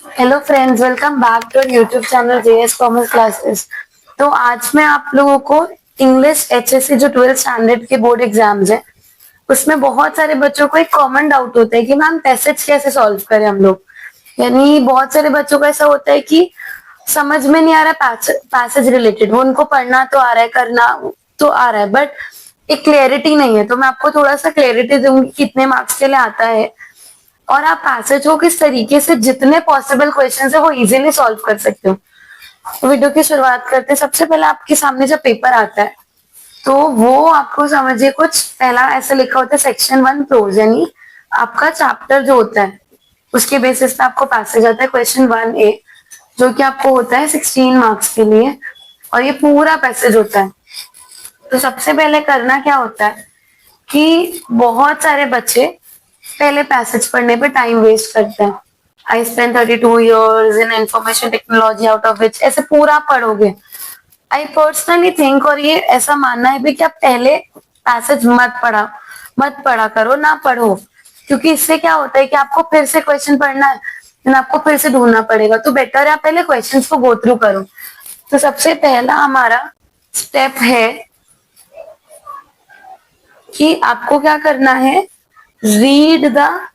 Hello friends, welcome back to YouTube channel JS commerce classes. तो आज मैं आप लोगों को इंग्लिश एचएससी जो 12th स्टैंडर्ड के बोर्ड एग्जाम्स है उसमें बहुत सारे बच्चों को एक कॉमन डाउट होता है कि मैम पैसेज कैसे सॉल्व करें हम लोग। यानी बहुत सारे बच्चों को ऐसा होता है कि समझ में नहीं आ रहा पैसेज रिलेटेड, वो उनको पढ़ना तो आ रहा है, करना तो आ रहा है, बट एक क्लैरिटी नहीं है। तो मैं आपको थोड़ा सा क्लैरिटी दूंगी कितने मार्क्स के लिए आता है और आप पैसेज को किस तरीके से जितने पॉसिबल क्वेश्चन है वो इजीली सॉल्व कर सकते हो। तो वीडियो की शुरुआत करते हैं। सबसे पहले आपके सामने जब पेपर आता है तो वो आपको समझिए कुछ पहला ऐसे लिखा होता है सेक्शन 1 प्रोज, यानी आपका चैप्टर जो होता है उसके बेसिस पे आपको पैसेज आता है क्वेश्चन 1A, जो कि आपको होता है 16 मार्क्स के लिए और ये पूरा पैसेज होता है। तो सबसे पहले करना क्या होता है कि बहुत सारे बच्चे पहले पैसेज पढ़ने पे टाइम वेस्ट करते हैं। I spend 32 years in information technology out of which ऐसे पूरा पढ़ोगे। आई पर्सनली थिंक, और ये ऐसा मानना है भी, कि आप पहले पैसेज मत पढ़ा करो, ना पढ़ो, क्योंकि इससे क्या होता है कि आपको फिर से क्वेश्चन पढ़ना है, फिर आपको फिर से ढूंढना पड़ेगा। तो बेटर है आप पहले क्वेश्चंस को गो थ्रू करो। तो सबसे पहला हमारा स्टेप है कि आपको क्या करना है, रीड द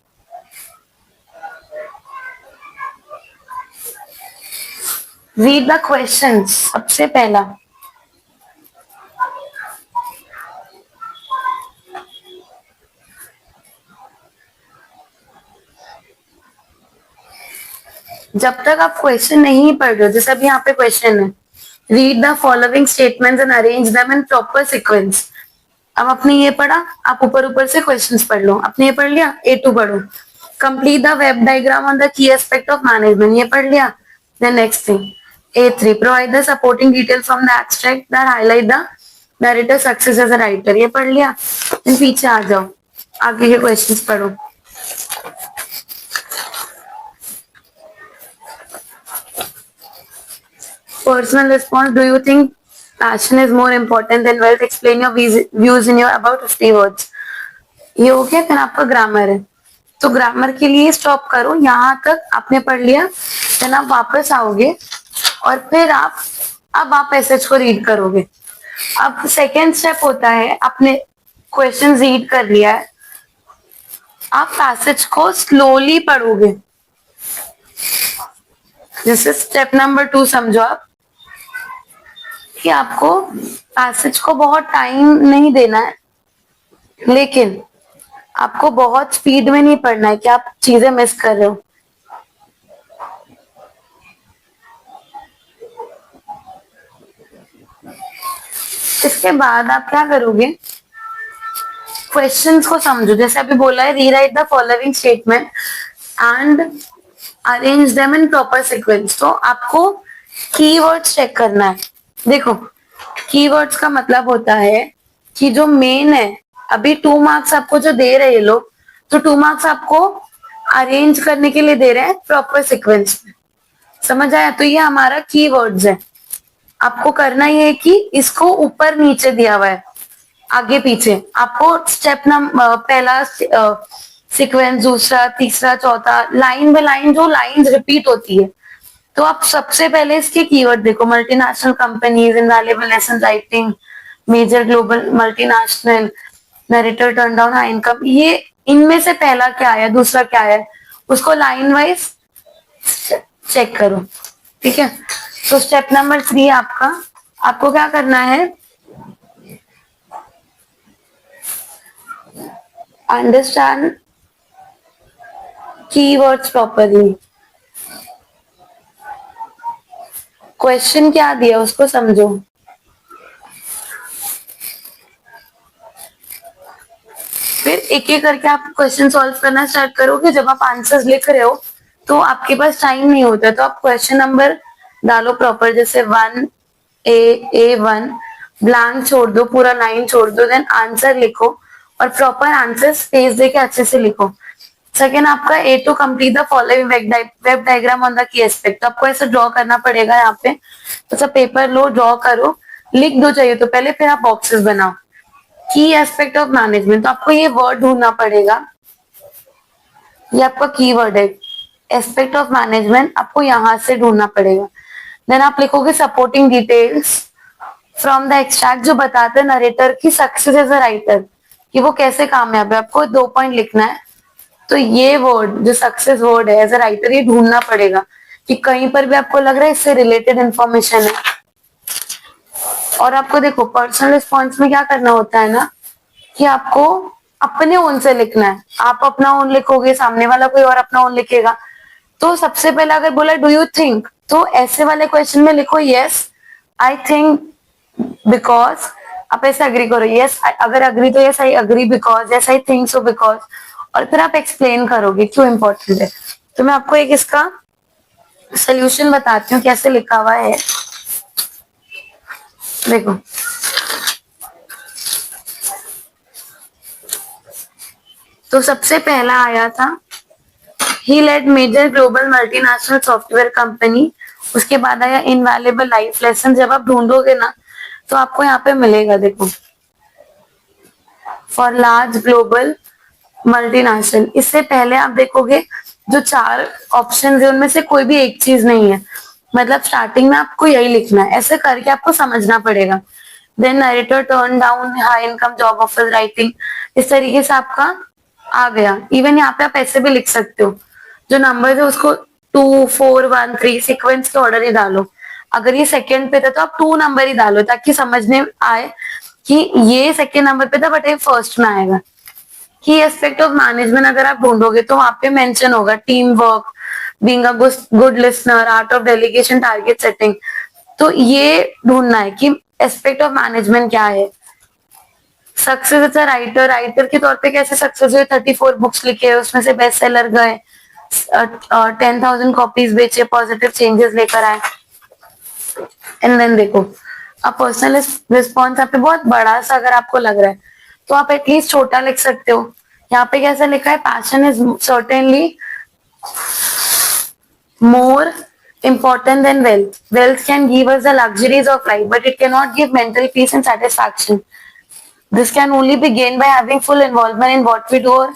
क्वेश्चंस। सबसे पहला जब तक आप क्वेश्चन नहीं पढ़ रहे हो, जैसे अभी यहाँ पे क्वेश्चन है, read the following statements and arrange them in proper sequence. अब आपने ये पढ़ा, आप ऊपर ऊपर से क्वेश्चंस पढ़ लो। आपने ये पढ़ लिया, A2 पढ़ो। Complete the web diagram on the key aspect of management, ये पढ़ लिया। Then next thing A3, provide the supporting details from the abstract that highlight the narrator success as a writer, ये पढ़ लिया। देन पीछे आ जाओ, आगे के क्वेश्चंस पढ़ो। Personal response, do you think passion is more important than wealth? Explain your views in your about 50 words. ये हो गया। फिर आपका ग्रामर है, तो ग्रामर के लिए स्टॉप करो, यहाँ तक आपने पढ़ लिया। देन आप वापस आओगे और फिर अब आप पैसेज को रीड करोगे। अब सेकेंड स्टेप होता है, आपने क्वेश्चन रीड कर लिया है, आप पैसेज को स्लोली पढ़ोगे। जैसे स्टेप नंबर 2 समझो आप, कि आपको पैसेज को बहुत टाइम नहीं देना है, लेकिन आपको बहुत स्पीड में नहीं पढ़ना है कि आप चीजें मिस कर रहे हो। इसके बाद आप क्या करोगे, क्वेश्चंस को समझो। जैसे अभी बोला है, rewrite the following statement and arrange them in proper sequence. तो आपको कीवर्ड्स चेक करना है। देखो, कीवर्ड्स का मतलब होता है कि जो मेन है, अभी 2 मार्क्स आपको जो दे रहे हैं लोग, तो 2 मार्क्स आपको अरेंज करने के लिए दे रहे हैं प्रॉपर सीक्वेंस में। समझ आया? तो ये हमारा कीवर्ड्स है। आपको करना ये है कि इसको ऊपर नीचे दिया हुआ है, आगे पीछे। आपको स्टेप नंबर पहला सीक्वेंस, दूसरा, तीसरा, चौथा, लाइन बाय लाइन जो लाइंस रिपीट होती है, तो आप सबसे पहले इसके कीवर्ड देखो। Multinational companies, invaluable lesson writing, major global multinational, narrator turn down high income, ये इनमें से पहला क्या है, दूसरा क्या है, उसको लाइन वाइज चेक करो। ठीक है? तो स्टेप नंबर 3 आपको क्या करना है, अंडरस्टैंड कीवर्ड्स प्रॉपरली। क्वेश्चन क्या दिया उसको समझो। फिर एक एक करके आप क्वेश्चन सॉल्व करना स्टार्ट करोगे। जब आप आंसर्स लिख रहे हो तो आपके पास टाइम नहीं होता, तो आप क्वेश्चन नंबर डालो प्रॉपर। जैसे 1A1 ब्लैंक छोड़ दो, पूरा लाइन छोड़ दो, देन आंसर लिखो और प्रॉपर आंसर स्पेस देके अच्छे से लिखो। सेकेंड आपका A2, complete the following web diagram on the key aspect. आपको ऐसे ड्रॉ करना पड़ेगा यहाँ पे। तो सब पेपर लो, ड्रॉ करो, लिख दो चाहिए तो पहले, फिर आप बॉक्सेस बनाओ। की एस्पेक्ट ऑफ मैनेजमेंट, तो आपको ये वर्ड ढूंढना पड़ेगा, ये आपका कीवर्ड है। एस्पेक्ट ऑफ मैनेजमेंट आपको यहाँ से ढूंढना पड़ेगा। देन आप लिखोगे supporting details from the extract, जो बताते हैं नरेटर की सक्सेस एज अ राइटर, कि वो कैसे कामयाब है। आपको 2 पॉइंट लिखना है। तो ये वर्ड जो सक्सेस वर्ड है एज अ राइटर, ये ढूंढना पड़ेगा कि कहीं पर भी आपको लग रहा है इससे रिलेटेड इंफॉर्मेशन है। और आपको देखो पर्सनल रिस्पॉन्स में क्या करना होता है ना, कि आपको अपने ओन से लिखना है। आप अपना ओन लिखोगे, सामने वाला कोई और अपना ओन लिखेगा। तो सबसे पहले अगर बोला डू यू थिंक, तो ऐसे वाले क्वेश्चन में लिखो यस आई थिंक बिकॉज। आप ऐसे अग्री करो, यस अगर अग्री तो yes I agree because, yes I think so because. और फिर आप एक्सप्लेन करोगे क्यों इंपॉर्टेंट है। तो मैं आपको एक इसका सोल्यूशन बताती हूँ कैसे लिखा हुआ है। देखो तो सबसे पहला आया था ही लेड major global multinational software company. उसके बाद आया इनवैल्यूएबल लाइफ लेसन। जब आप ढूंढोगे ना तो आपको यहाँ पे मिलेगा, देखो फॉर लार्ज ग्लोबल मल्टीनेशनल। इससे पहले आप देखोगे जो 4 ऑप्शन है उनमें से कोई भी एक चीज नहीं है। मतलब स्टार्टिंग में आपको यही लिखना है, ऐसे करके आपको समझना पड़ेगा। Then narrator turn down high income job offer writing. इस तरीके से आपका आ गया। इवन यहाँ पे आप ऐसे भी लिख सकते हो, जो नंबर है उसको 2 4 1 3 सीक्वेंस के ऑर्डर ही डालो। अगर ये सेकंड पे था तो आप 2 नंबर ही डालो, ताकि समझने आए कि ये सेकंड नंबर पे था बट ये फर्स्ट में आएगा। की एस्पेक्ट ऑफ मैनेजमेंट अगर आप ढूंढोगे तो वहां पे मेंशन होगा team work, being a good listener, art of delegation, target setting. तो ये ढूंढना है कि एस्पेक्ट ऑफ मैनेजमेंट क्या है। Success as a writer, writer के तौर पे कैसे सक्सेस हुए, 34 बुक्स लिखे, उसमें से बेस्ट सेलर गए, 10,000 कॉपीज बेचे, पॉजिटिव चेंजेस लेकर आए। एंड देन देखो अब पर्सनल रिस्पॉन्स आप पे बहुत बड़ा सा अगर आपको लग रहा है तो आप एटलीस्ट छोटा लिख सकते हो। यहाँ पे कैसा लिखा है, passion is certainly more important than wealth. Wealth can give us the luxuries of life, but it cannot give mental peace and satisfaction. This can only be gained by having full involvement in what we do, or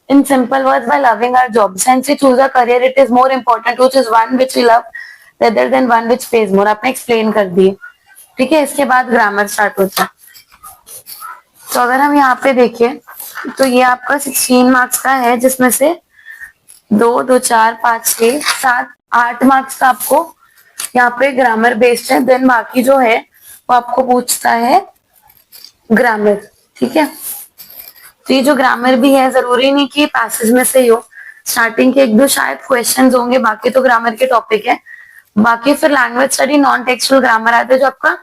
in simple words, by loving our job. Since we choose a career, it is more important to choose one which we love rather than one which pays more. आपने explain कर दिए, ठीक है। इसके बाद grammar start होता है। तो अगर हम यहाँ पे देखें तो ये आपका 16 मार्क्स का है, जिसमें से 2 2 4 5 6 7 8 मार्क्स का आपको यहाँ पे ग्रामर बेस्ड है। देन बाकी जो है वो आपको पूछता है ग्रामर, ठीक है। तो ये जो ग्रामर भी है जरूरी नहीं कि पैसेज में से ही हो, स्टार्टिंग के 1 2 शायद क्वेश्चंस होंगे, बाकी तो ग्रामर के टॉपिक है। बाकी फिर language study non textual grammar आता है जो आपका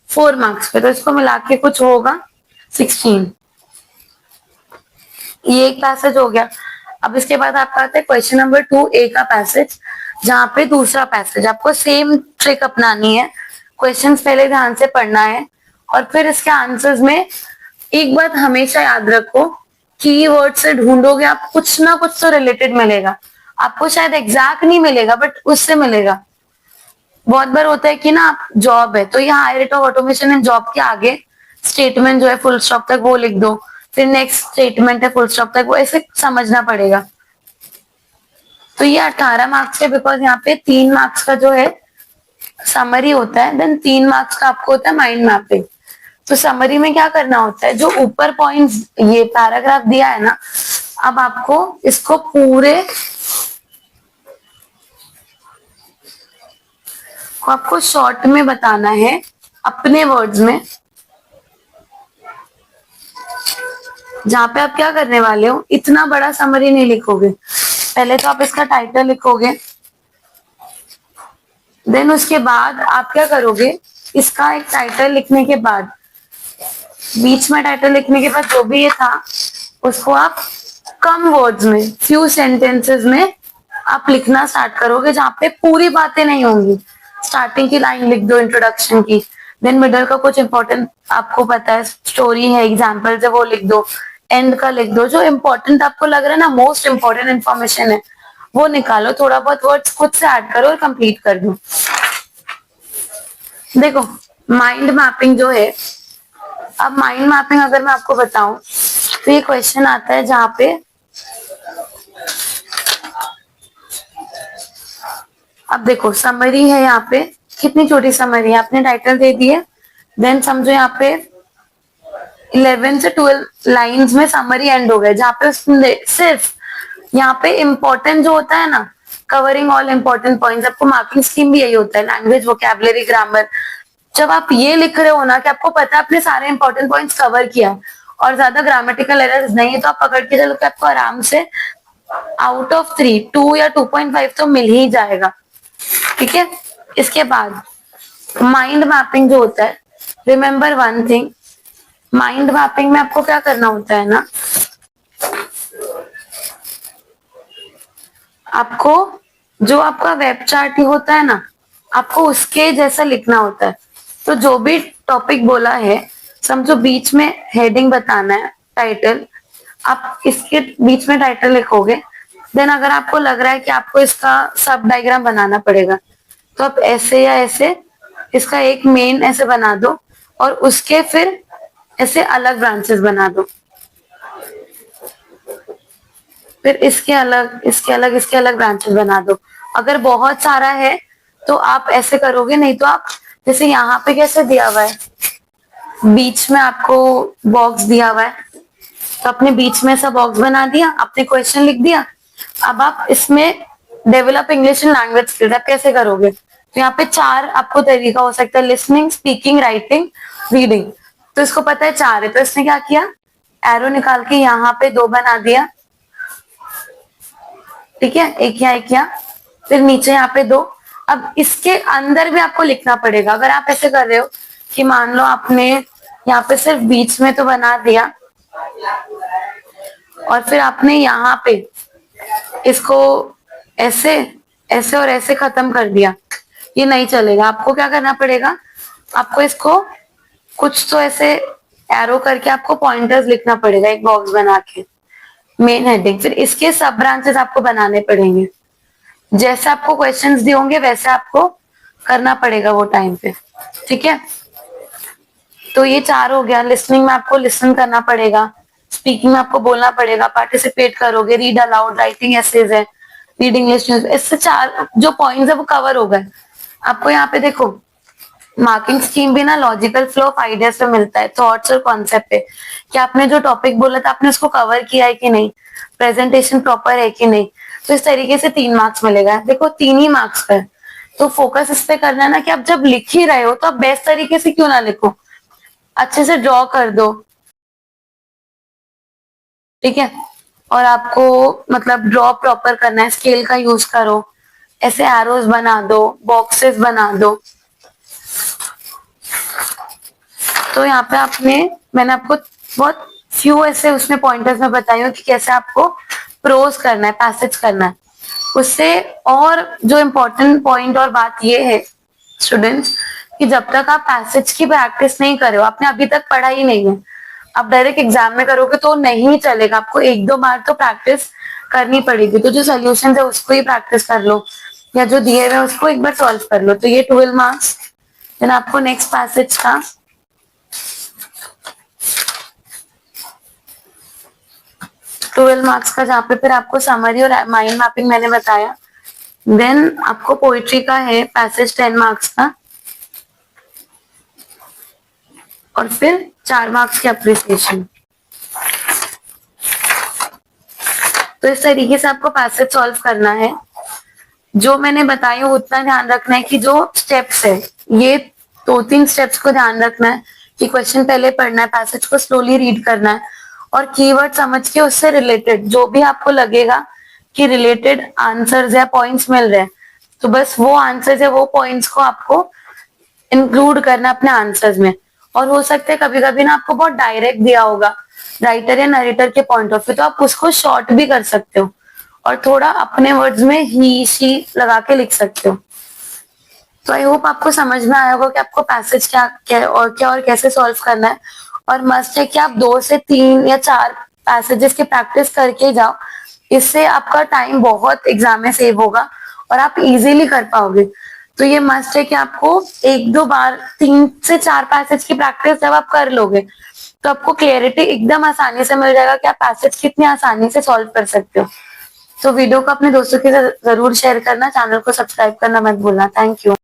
4 मार्क्स पे, तो इसको मिला के कुछ होगा 16। ये एक पैसेज हो गया। अब इसके बाद आपका आता है क्वेश्चन नंबर 2A का पैसेज, जहाँ पे दूसरा पैसेज आपको सेम ट्रिक अपनानी है। क्वेश्चंस पहले ध्यान से पढ़ना है और फिर इसके आंसर्स में एक बात हमेशा याद रखो, कीवर्ड से ढूंढोगे आप कुछ ना कुछ तो रिलेटेड मिलेगा। आपको शायद एग्जैक्ट नहीं मिलेगा बट उससे मिलेगा। बहुत बार होता है कि ना आप जॉब है तो यहाँ high rate of automation and job के आगे स्टेटमेंट जो है फुल स्टॉप तक वो लिख दो, फिर नेक्स्ट स्टेटमेंट है फुल स्टॉप तक, वो ऐसे समझना पड़ेगा। तो ये 18 मार्क्स है बिकॉज यहाँ पे 3 मार्क्स का जो है समरी होता है, देन 3 मार्क्स का आपको होता है माइंड मैपिंग। तो समरी में क्या करना होता है, जो ऊपर पॉइंट्स ये पैराग्राफ दिया है ना, अब आपको इसको पूरे को आपको शॉर्ट में बताना है अपने वर्ड्स में। जहां पे आप क्या करने वाले हो, इतना बड़ा समरी नहीं लिखोगे। पहले तो आप इसका टाइटल लिखोगे, देन उसके बाद आप क्या करोगे, इसका एक टाइटल लिखने के बाद बीच में टाइटल लिखने के बाद जो भी ये था उसको आप कम वर्ड्स में फ्यू सेंटेंसेस में आप लिखना स्टार्ट करोगे, जहाँ पे पूरी बातें नहीं होंगी। स्टार्टिंग की लाइन लिख दो इंट्रोडक्शन की, देन मिडल का कुछ इंपॉर्टेंट आपको पता है स्टोरी है एग्जाम्पल है वो लिख दो, एंड का लिख दो। जो इंपॉर्टेंट आपको लग रहा है ना, मोस्ट इंपॉर्टेंट इन्फॉर्मेशन है वो निकालो, थोड़ा बहुत वर्ड्स खुद से ऐड करो और कंप्लीट कर दो। देखो माइंड मैपिंग जो है, अब माइंड मैपिंग अगर मैं आपको बताऊं तो ये क्वेश्चन आता है जहां पे अब देखो समरी है यहाँ पे, कितनी छोटी समरी है, आपने टाइटल दे दिए, देन समझो यहाँ पे 11 से 12 लाइंस में समरी एंड हो गया, जहाँ पे सिर्फ यहाँ पे इम्पोर्टेंट जो होता है ना, कवरिंग ऑल इम्पोर्टेंट पॉइंट्स, आपको मार्किंग स्कीम भी यही होता है, लैंग्वेज, वोकैबुलरी, ग्रामर। जब आप ये लिख रहे हो ना कि आपको पता है आपने सारे इंपॉर्टेंट पॉइंट्स कवर किया और ज्यादा ग्रामेटिकल एरर्स नहीं है, तो आप पकड़ के चलो कि आपको आराम से आउट ऑफ 3 2 या 2.5 तो मिल ही जाएगा। ठीक है, इसके बाद माइंड मैपिंग जो होता है, remember one thing, mind mapping में आपको क्या करना होता है ना, आपको जो आपका वेब चार्ट होता है ना, आपको उसके जैसा लिखना होता है। तो जो भी टॉपिक बोला है, समझो बीच में हेडिंग बताना है, टाइटल, आप इसके बीच में टाइटल लिखोगे। देन अगर आपको लग रहा है कि आपको इसका सब डायग्राम बनाना पड़ेगा, तो आप ऐसे या ऐसे इसका एक मेन ऐसे बना दो और उसके फिर ऐसे अलग ब्रांचेस बना दो, फिर इसके अलग, इसके अलग, इसके अलग ब्रांचेस बना दो। अगर बहुत सारा है तो आप ऐसे करोगे, नहीं तो आप जैसे यहाँ पे कैसे दिया हुआ है, बीच में आपको बॉक्स दिया हुआ है, तो आपने बीच में ऐसा बॉक्स बना दिया, आपने क्वेश्चन लिख दिया। अब आप इसमें develop English in language skills आप कैसे करोगे, तो यहाँ पे 4 आपको तरीका हो सकता है, लिसनिंग, स्पीकिंग, राइटिंग, रीडिंग। तो इसको पता है 4 है, तो इसने क्या किया, एरो निकाल के यहाँ पे 2 बना दिया। ठीक है, एक यहाँ, फिर नीचे यहाँ पे 2। अब इसके अंदर भी आपको लिखना पड़ेगा। अगर आप ऐसे कर रहे हो कि मान लो आपने यहाँ पे सिर्फ बीच में तो बना दिया और फिर आपने यहाँ पे इसको ऐसे ऐसे और ऐसे खत्म कर दिया, ये नहीं चलेगा। आपको क्या करना पड़ेगा, आपको इसको कुछ तो ऐसे एरो करके आपको पॉइंटर्स लिखना पड़ेगा, एक बॉक्स बना के, मेन हेडिंग, फिर इसके सब ब्रांचेस आपको बनाने पड़ेंगे। जैसे आपको क्वेश्चंस दिए होंगे वैसे आपको करना पड़ेगा वो टाइम पे। ठीक है, तो ये 4 हो गया। लिसनिंग में आपको लिसन करना पड़ेगा, स्पीकिंग में आपको बोलना पड़ेगा, पार्टिसिपेट करोगे, रीड अलाउड, राइटिंग एसेज है, रीड इंग्लिश न्यूज, इससे 4 जो पॉइंट्स है वो कवर हो गए। आपको यहाँ पे देखो मार्किंग स्कीम भी ना लॉजिकल फ्लो ऑफ आइडियाज से मिलता है, थॉट्स और कॉन्सेप्ट पे, कि आपने जो टॉपिक बोला था आपने उसको कवर किया है कि नहीं, प्रेजेंटेशन प्रॉपर है कि नहीं। तो इस तरीके से 3 मार्क्स मिलेगा। देखो 3 ही मार्क्स पर, तो फोकस इस पे करना है ना कि आप जब लिख ही रहे हो तो आप बेस्ट तरीके से क्यों ना लिखो, अच्छे से ड्रॉ कर दो। ठीक है, और आपको मतलब ड्रॉ प्रॉपर करना है, स्केल का यूज करो, ऐसे एरोज बना दो, बॉक्सेस बना दो। तो यहाँ पे मैंने आपको बहुत फ्यू ऐसे उसमें पॉइंटर्स में बताई हूँ कि कैसे आपको प्रोज करना है, पैसेज करना है उससे। और जो इम्पोर्टेंट पॉइंट और बात ये है स्टूडेंट्स, कि जब तक आप पैसेज की प्रैक्टिस नहीं कर रहे हो, आपने अभी तक पढ़ा ही नहीं है, आप डायरेक्ट एग्जाम में करोगे तो नहीं चलेगा। आपको 1-2 बार तो प्रैक्टिस करनी पड़ेगी। तो जो सोल्यूशन है उसको ही प्रैक्टिस कर लो, या जो दिए हुए उसको एक बार सॉल्व कर लो। तो ये 12 मार्क्स। देन आपको नेक्स्ट पैसेज का 12 मार्क्स का, जहाँ पे फिर आपको समरी और माइंड मैपिंग मैंने बताया। देन आपको पोइट्री का है पैसेज 10 मार्क्स का, और फिर 4 मार्क्स की अप्रिसिएशन। तो इस तरीके से आपको पैसेज सॉल्व करना है। जो मैंने बताया उतना ध्यान रखना है कि जो स्टेप्स है, ये 2-3 स्टेप्स को ध्यान रखना है कि क्वेश्चन पहले पढ़ना है, पैसेज को स्लोली रीड करना है, और कीवर्ड समझ के उससे रिलेटेड जो भी आपको लगेगा कि रिलेटेड आंसर्स या पॉइंट्स मिल रहे हैं, तो बस वो आंसर्स या वो पॉइंट्स को आपको इंक्लूड करना अपने आंसर्स में। और हो सकता है कभी कभी ना आपको बहुत डायरेक्ट दिया होगा राइटर या नरेटर के पॉइंट ऑफ व्यू, तो आप उसको शॉर्ट भी कर सकते हो और थोड़ा अपने वर्ड्स में ही शी लगा के लिख सकते हो। तो आई होप आपको समझ में आया होगा कि आपको पैसेज क्या और कैसे सॉल्व करना है। और मस्ट है कि आप 2 से 3 या 4 पैसेजेस की प्रैक्टिस करके जाओ, इससे आपका टाइम बहुत एग्जाम में सेव होगा और आप इजीली कर पाओगे। तो ये मस्ट है कि आपको 1-2 बार 3 से 4 पैसेज की प्रैक्टिस जब आप कर लोगे तो आपको क्लियरिटी एकदम आसानी से मिल जाएगा कि आप पैसेज कितनी आसानी से सॉल्व कर सकते हो। तो वीडियो को अपने दोस्तों के साथ जरूर शेयर करना, चैनल को सब्सक्राइब करना मत भूलना। Thank you.